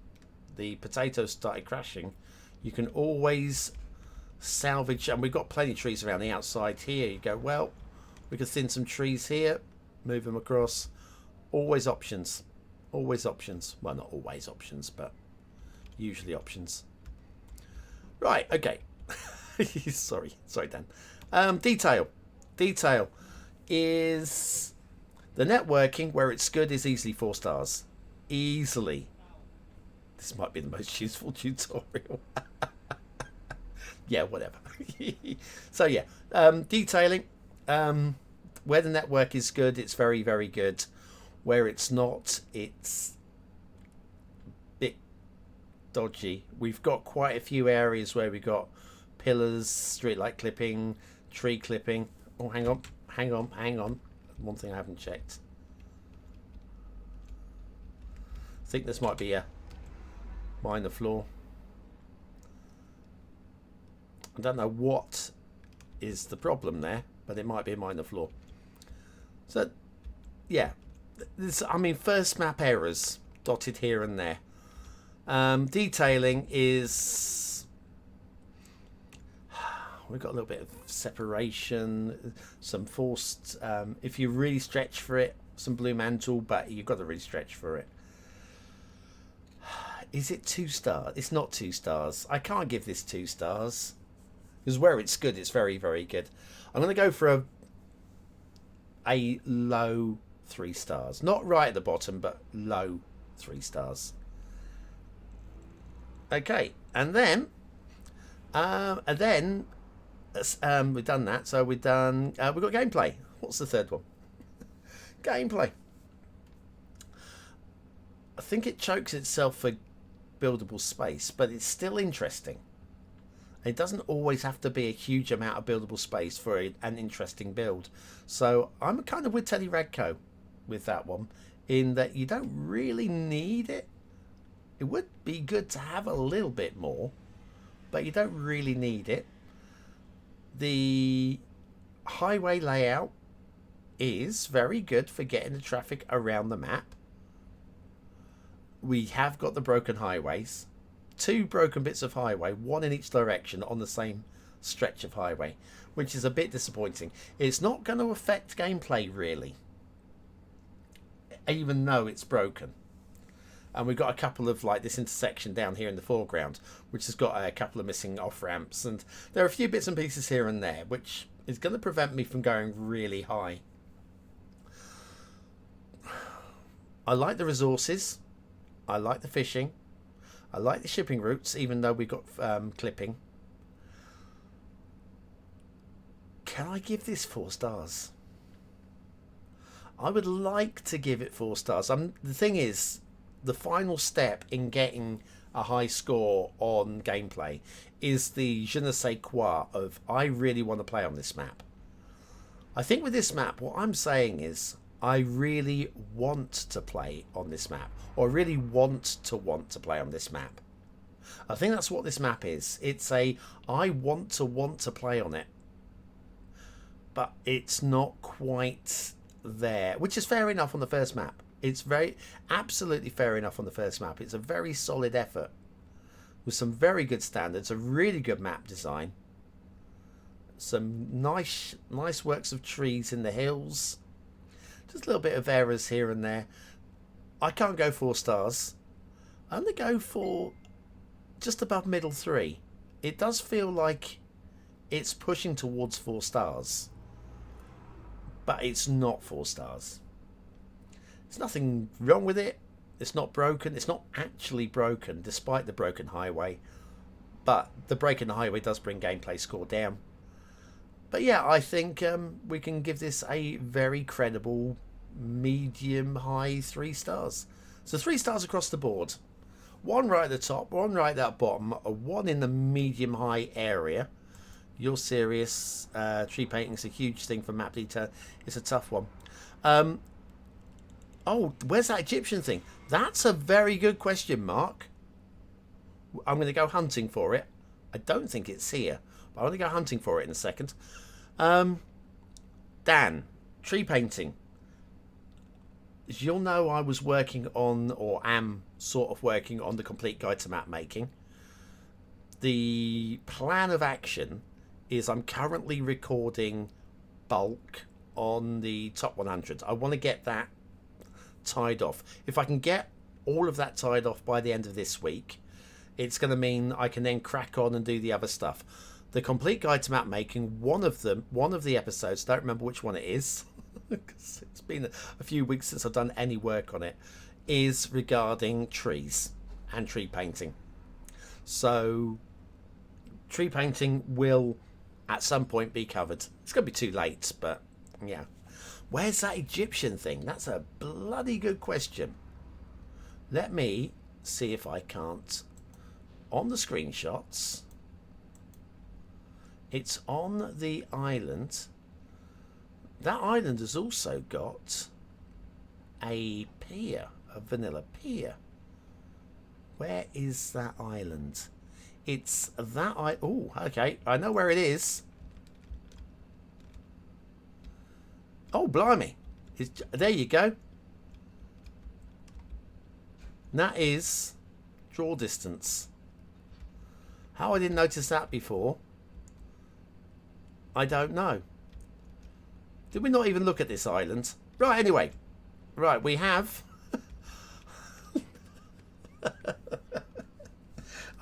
the potatoes started crashing, you can always salvage, and we've got plenty of trees around the outside here. You go, well, we can thin some trees here, move them across. Always options. Always options. Well, not always options, but usually options. Right, okay. sorry Dan. Detail is the networking. Where it's good is easily 4 stars. Easily. This might be the most useful tutorial. Yeah, whatever. So yeah, detailing. Where the network is good, it's very, very good. Where it's not, it's a bit dodgy. We've got quite a few areas where we've got pillars, streetlight clipping, tree clipping. Oh, hang on. One thing I haven't checked. I think this might be a minor flaw. I don't know what is the problem there, but it might be a minor flaw. So, yeah. I mean, first map errors dotted here and there. Detailing is... We've got a little bit of separation, some forced... if you really stretch for it, some blue mantle, but you've got to really stretch for it. Is it 2 stars? It's not 2 stars. I can't give this 2 stars. Because where it's good, it's very, very good. I'm going to go for a low 3 stars. Not right at the bottom, but low 3 stars. Okay, and then we've done that. So we've got gameplay. What's the third one? Gameplay. I think it chokes itself for buildable space, but it's still interesting. It doesn't always have to be a huge amount of buildable space for an interesting build. So I'm kind of with Teddy Radco with that one, in that you don't really need it. It would be good to have a little bit more, but you don't really need it. The highway layout is very good for getting the traffic around the map. We have got the broken highways. 2 broken bits of highway, 1 in each direction on the same stretch of highway, which is a bit disappointing. It's not going to affect gameplay really, even though it's broken. And we've got a couple of, like this intersection down here in the foreground, which has got a couple of missing off ramps, and there are a few bits and pieces here and there, which is going to prevent me from going really high. I like the resources. I like the fishing. I like the shipping routes, even though we've got clipping. Can I give this 4 stars? I would like to give it 4 stars. The thing is, the final step in getting a high score on gameplay is the je ne sais quoi of I really want to play on this map. I think with this map, what I'm saying is I really want to play on this map, or really want to play on this map. I think that's what this map is. It's a I want to play on it, but it's not quite there, which is fair enough on the first map. It's absolutely fair enough on the first map. It's a very solid effort with some very good standards, a really good map design, some nice works of trees in the hills. Just a little bit of errors here and there. I can't go 4 stars. I'm going to go for just above middle 3. It does feel like it's pushing towards 4 stars, but it's not 4 stars. There's nothing wrong with it. It's not broken. It's not actually broken, despite the broken highway. But the break in the highway does bring gameplay score down. But yeah, I think we can give this a very credible medium-high 3 stars. So 3 stars across the board. 1 right at the top, 1 right at the bottom, 1 in the medium-high area. You're serious. Tree painting is a huge thing for map detail. It's a tough one. Oh, where's that Egyptian thing? That's a very good question, Mark. I'm going to go hunting for it. I don't think it's here, but I'm going to go hunting for it in a second. Dan, tree painting. As you'll know, I was working on, or am sort of working on, the complete guide to map making. The plan of action is I'm currently recording bulk on the top 100. I want to get that tied off. If I can get all of that tied off by the end of this week, it's going to mean I can then crack on and do the other stuff. The complete guide to map making, one of the episodes, don't remember which one it is, because it's been a few weeks since I've done any work on it, is regarding trees and tree painting. So tree painting will at some point be covered. It's going to be too late, but yeah. Where's that Egyptian thing? That's a bloody good question. Let me see if I can't. On the screenshots, it's on the island. That island has also got a pier, a vanilla pier. Where is that island? It's that oh, okay, I know where it is. Oh, blimey. There you go. That is draw distance. How I didn't notice that before, I don't know. Did we not even look at this island? Right, anyway. Right, we have...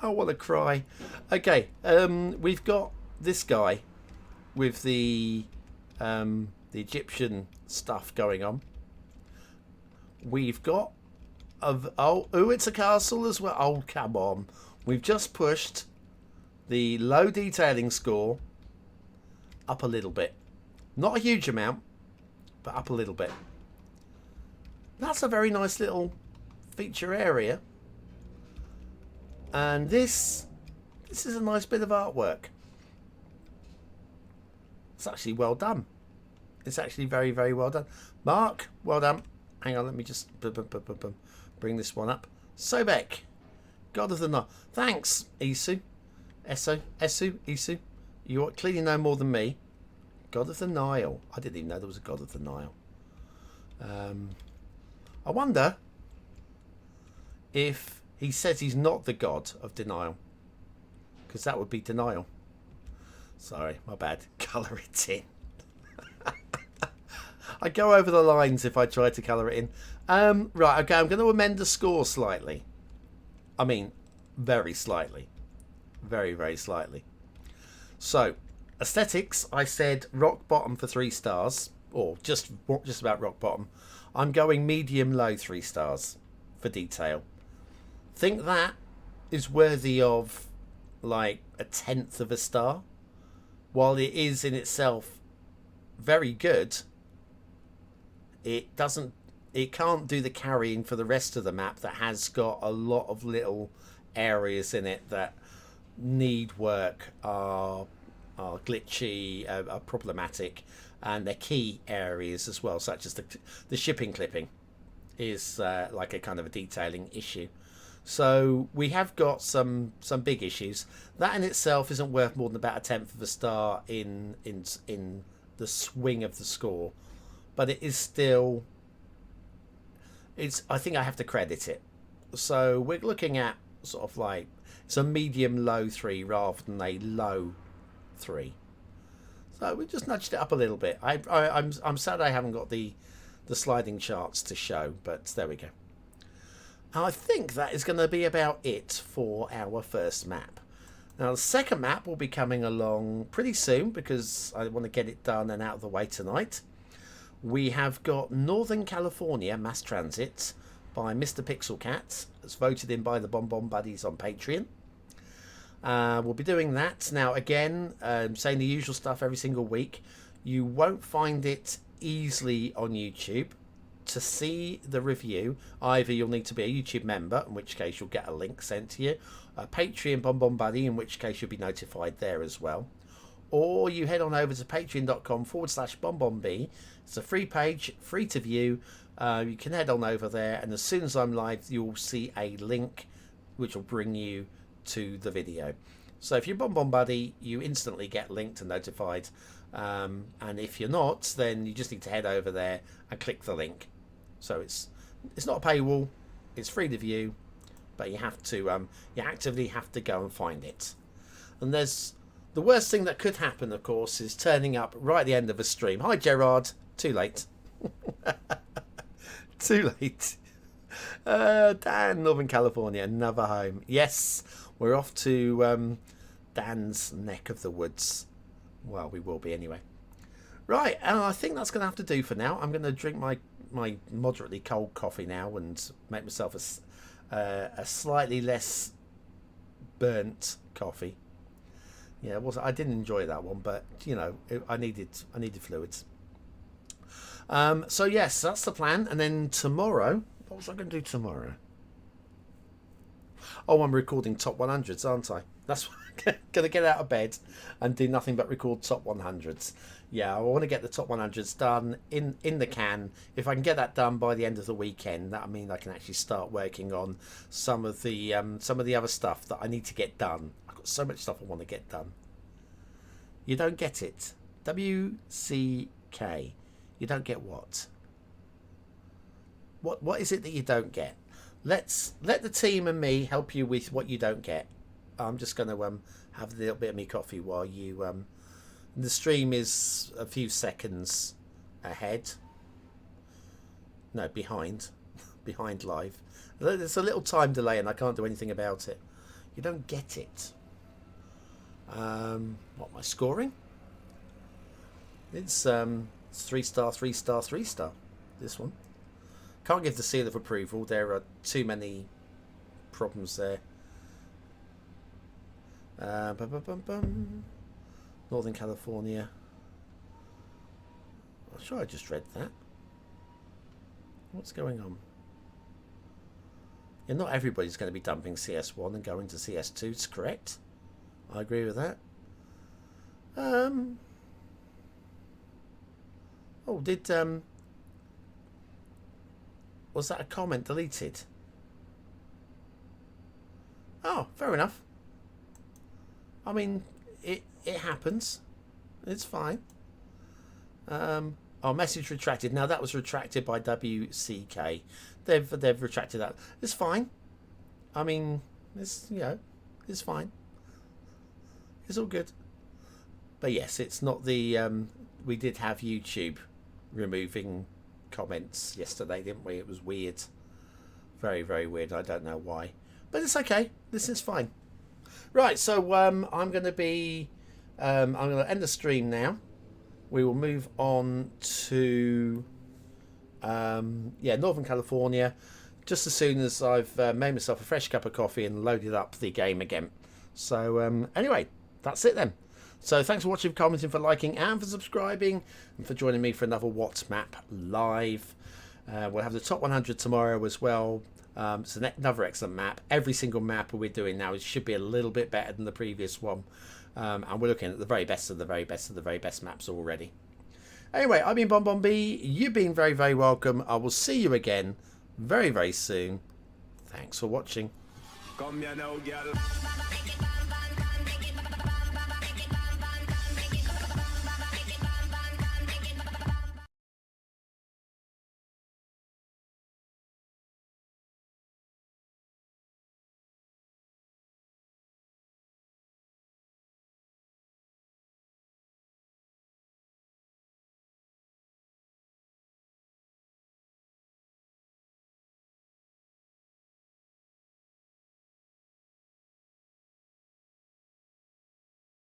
I want to cry. Okay, we've got this guy with the Egyptian stuff going on. We've got... it's a castle as well. Oh, come on. We've just pushed the low detailing score up a little bit. Not a huge amount, but up a little bit. That's a very nice little feature area. And this is a nice bit of artwork. It's actually well done. It's actually very, very well done. Mark, well done. Hang on, let me just bring this one up. Sobek, God of the Nile. Thanks, Isu. Isu. You clearly know more than me. God of the Nile. I didn't even know there was a God of the Nile. I wonder if he says he's not the god of denial, because that would be denial. Sorry, my bad. Colour it in. I go over the lines if I try to colour it in. Right, okay, I'm going to amend the score slightly. I mean, very slightly. Very, very slightly. So, aesthetics, I said rock bottom for 3 stars. Or just about rock bottom. I'm going medium low 3 stars for detail. Think that is worthy of like a 1/10 of a star. While it is in itself very good, it can't do the carrying for the rest of the map that has got a lot of little areas in it that need work, are glitchy, are problematic, and they're key areas as well, such as the shipping clipping is like a kind of a detailing issue. So we have got some big issues. That in itself isn't worth more than about a 1/10 of a star in the swing of the score, but it is still. I think I have to credit it. So we're looking at sort of like it's a medium low 3 rather than a low 3. So we just nudged it up a little bit. I'm sad I haven't got the sliding charts to show, but there we go. I think that is going to be about it for our first map. Now the second map will be coming along pretty soon because I want to get it done and out of the way tonight. We have got Northern California Mass Transit by Mr. Pixel Cat. It's voted in by the BonBonB Buddies on Patreon. We'll be doing that. Now, again, saying the usual stuff every single week. You won't find it easily on YouTube. To see the review, either you'll need to be a YouTube member, in which case you'll get a link sent to you, a Patreon BonBonB Buddy, in which case you'll be notified there as well, or you head on over to patreon.com/BonBonB. It's a free page, free to view. You can head on over there, and as soon as I'm live, you'll see a link which will bring you to the video. So if you're BonBonB Buddy, you instantly get linked and notified. And if you're not, then you just need to head over there and click the link. So it's not a paywall, it's free to view, but you have to you actively have to go and find it. And there's the worst thing that could happen, of course, is turning up right at the end of a stream. Hi Gerard, too late. Too late. Dan, Northern California, another home. Yes, we're off to Dan's neck of the woods. Well, we will be anyway. Right, and I think that's going to have to do for now. I'm going to drink my moderately cold coffee now and make myself a slightly less burnt coffee. Yeah, I didn't enjoy that one, but you know, I needed fluids. So yes, that's the plan. And then tomorrow, what was I going to do tomorrow? Oh, I'm recording top 100s, aren't I? That's what I'm going to get out of bed and do nothing but record top 100s. Yeah, I want to get the top 100s done in the can. If I can get that done by the end of the weekend, that means I can actually start working on some of the other stuff that I need to get done. I've got so much stuff I want to get done. You don't get it. WCK. You don't get what? What is it that you don't get? Let the team and me help you with what you don't get. I'm just going to have a little bit of me coffee while you the stream is a few seconds ahead. No, behind live. There's a little time delay and I can't do anything about it. You don't get it. What, my scoring? It's 3-star, 3-star, 3-star. This one. Can't give the seal of approval. There are too many problems there. Northern California. I'm sure I just read that. What's going on? Yeah, not everybody's going to be dumping CS1 and going to CS2. It's correct. I agree with that. Oh, was that a comment deleted? Oh, fair enough. I mean, it happens. It's fine. Oh, message retracted. Now that was retracted by WCK. They've retracted that. It's fine. I mean, it's it's fine. It's all good. But yes, it's not the we did have YouTube removing comments yesterday, didn't we? It was weird. Very, very weird. I don't know why. But it's okay. This is fine. Right, so I'm going to be I'm going to end the stream now. We will move on to Northern California just as soon as I've made myself a fresh cup of coffee and loaded up the game again. So anyway, that's it then. So thanks for watching, for commenting, for liking and for subscribing and for joining me for another What's Map Live. We'll have the top 100 tomorrow as well. It's another excellent map. Every single map we're doing now should be a little bit better than the previous one. And we're looking at the very best of the very best of the very best maps already. Anyway, I've been BonBonB. You've been very, very welcome. I will see you again very, very soon. Thanks for watching. Come here now, girl.